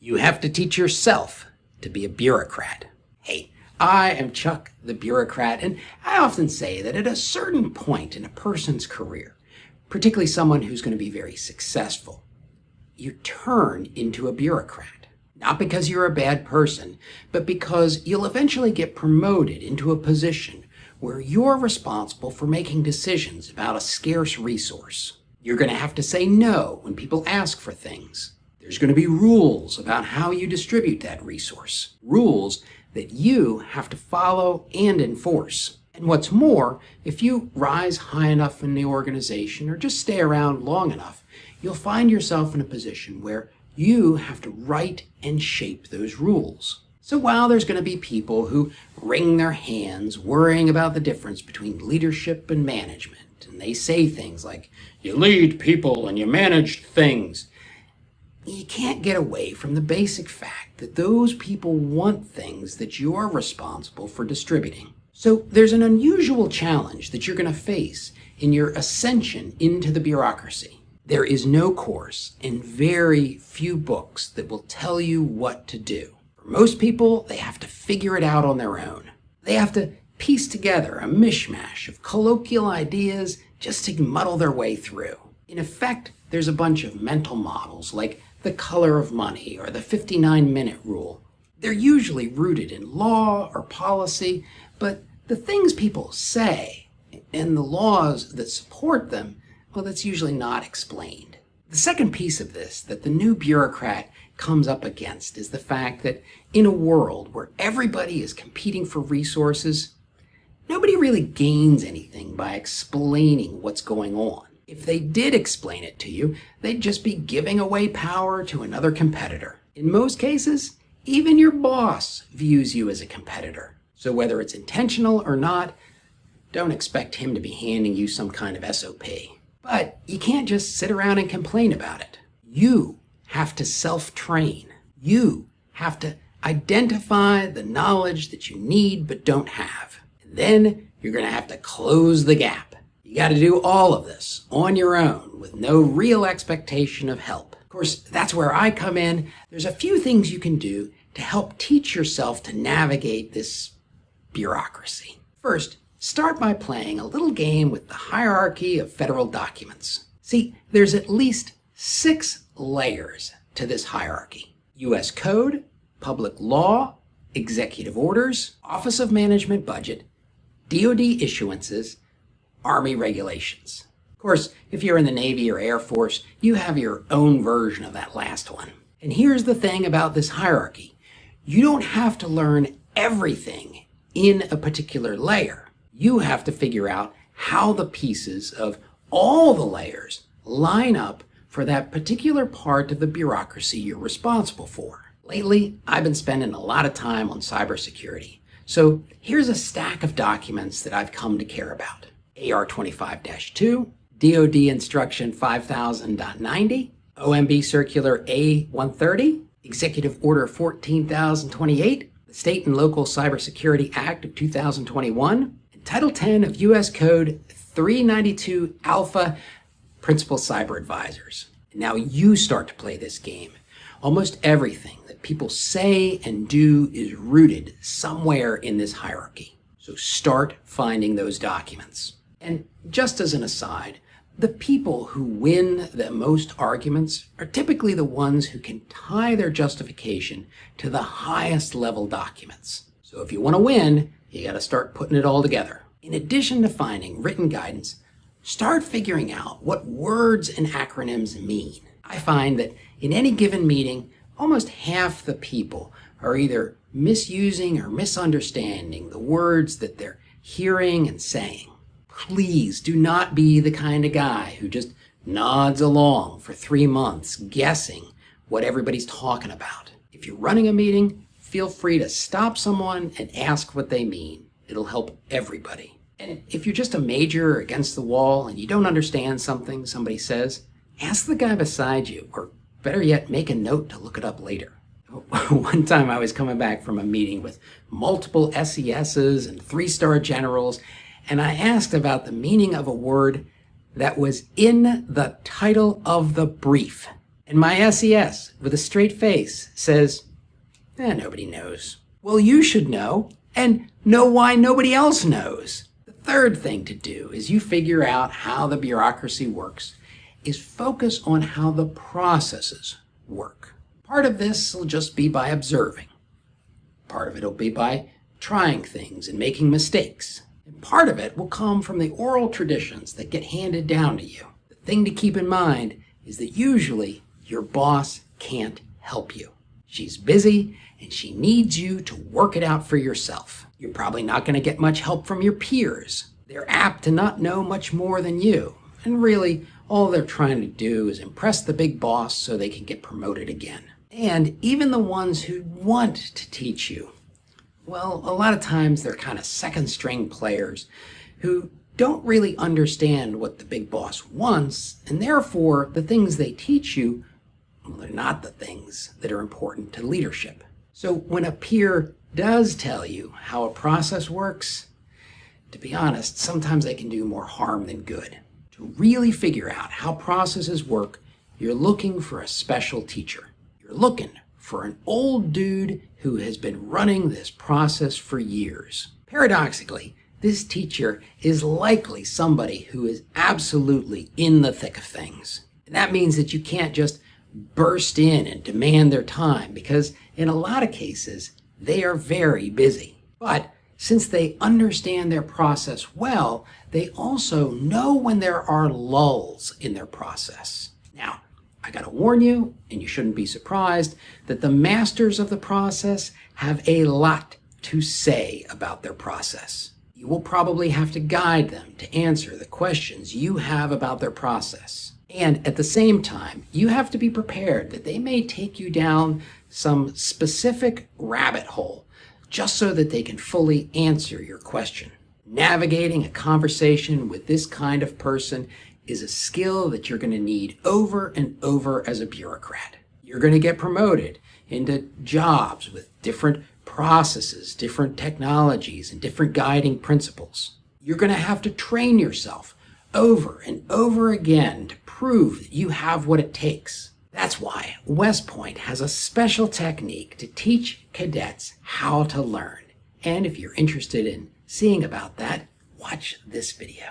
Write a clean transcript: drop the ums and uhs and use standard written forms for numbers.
You have to teach yourself to be a bureaucrat. Hey, I am Chuck the bureaucrat, and I often say that at a certain point in a person's career, particularly someone who's going to be very successful, you turn into a bureaucrat. Not because you're a bad person, but because you'll eventually get promoted into a position where you're responsible for making decisions about a scarce resource. You're going to have to say no when people ask for things. There's going to be rules about how you distribute that resource. Rules that you have to follow and enforce. And what's more, if you rise high enough in the organization or just stay around long enough, you'll find yourself in a position where you have to write and shape those rules. So while there's going to be people who wring their hands worrying about the difference between leadership and management, and they say things like, you lead people and you manage things, you can't get away from the basic fact that those people want things that you're responsible for distributing. So there's an unusual challenge that you're going to face in your ascension into the bureaucracy. There is no course and very few books that will tell you what to do. For most people, they have to figure it out on their own. They have to piece together a mishmash of colloquial ideas just to muddle their way through. In effect, there's a bunch of mental models like the color of money or the 59-minute rule. They're usually rooted in law or policy, but the things people say and the laws that support them, well, that's usually not explained. The second piece of this that the new bureaucrat comes up against is the fact that in a world where everybody is competing for resources, nobody really gains anything by explaining what's going on. If they did explain it to you, they'd just be giving away power to another competitor. In most cases, even your boss views you as a competitor. So whether it's intentional or not, don't expect him to be handing you some kind of SOP. But you can't just sit around and complain about it. You have to self-train. You have to identify the knowledge that you need but don't have. And then you're going to have to close the gap. You got to do all of this on your own with no real expectation of help. Of course, that's where I come in. There's a few things you can do to help teach yourself to navigate this bureaucracy. First, start by playing a little game with the hierarchy of federal documents. See, there's at least 6 layers to this hierarchy. U.S. Code, Public Law, Executive Orders, Office of Management Budget, DoD issuances, Army regulations. Of course, if you're in the Navy or Air Force, you have your own version of that last one. And here's the thing about this hierarchy. You don't have to learn everything in a particular layer. You have to figure out how the pieces of all the layers line up for that particular part of the bureaucracy you're responsible for. Lately, I've been spending a lot of time on cybersecurity. So here's a stack of documents that I've come to care about. AR 25-2, DoD Instruction 5000.90, OMB Circular A130, Executive Order 14028, the State and Local Cybersecurity Act of 2021, and Title 10 of U.S. Code 392 Alpha, Principal Cyber Advisors. And now you start to play this game. Almost everything that people say and do is rooted somewhere in this hierarchy. So start finding those documents. And just as an aside, the people who win the most arguments are typically the ones who can tie their justification to the highest level documents. So if you want to win, you got to start putting it all together. In addition to finding written guidance, start figuring out what words and acronyms mean. I find that in any given meeting, almost half the people are either misusing or misunderstanding the words that they're hearing and saying. Please do not be the kind of guy who just nods along for 3 months guessing what everybody's talking about. If you're running a meeting, feel free to stop someone and ask what they mean. It'll help everybody. And if you're just a major against the wall and you don't understand something somebody says, ask the guy beside you, or better yet, make a note to look it up later. One time I was coming back from a meeting with multiple SESs and 3-star generals, and I asked about the meaning of a word that was in the title of the brief. And my SES, with a straight face, says, nobody knows. Well, you should know, and know why nobody else knows. The third thing to do is you figure out how the bureaucracy works, is focus on how the processes work. Part of this will just be by observing. Part of it will be by trying things and making mistakes. And part of it will come from the oral traditions that get handed down to you. The thing to keep in mind is that usually your boss can't help you. She's busy and she needs you to work it out for yourself. You're probably not going to get much help from your peers. They're apt to not know much more than you. And really, all they're trying to do is impress the big boss so they can get promoted again. And even the ones who want to teach you, well, a lot of times they're kind of second string players who don't really understand what the big boss wants, and therefore the things they teach you, well, they're not the things that are important to leadership. So when a peer does tell you how a process works, to be honest, sometimes they can do more harm than good. To really figure out how processes work, you're looking for a special teacher. You're looking for an old dude who has been running this process for years. Paradoxically, this teacher is likely somebody who is absolutely in the thick of things. And that means that you can't just burst in and demand their time, because in a lot of cases, they are very busy. But since they understand their process well, they also know when there are lulls in their process. Now, I gotta warn you, and you shouldn't be surprised, that the masters of the process have a lot to say about their process. You will probably have to guide them to answer the questions you have about their process. And at the same time, you have to be prepared that they may take you down some specific rabbit hole just so that they can fully answer your question. Navigating a conversation with this kind of person is a skill that you're going to need over and over as a bureaucrat. You're going to get promoted into jobs with different processes, different technologies, and different guiding principles. You're going to have to train yourself over and over again to prove that you have what it takes. That's why West Point has a special technique to teach cadets how to learn. And if you're interested in seeing about that, watch this video.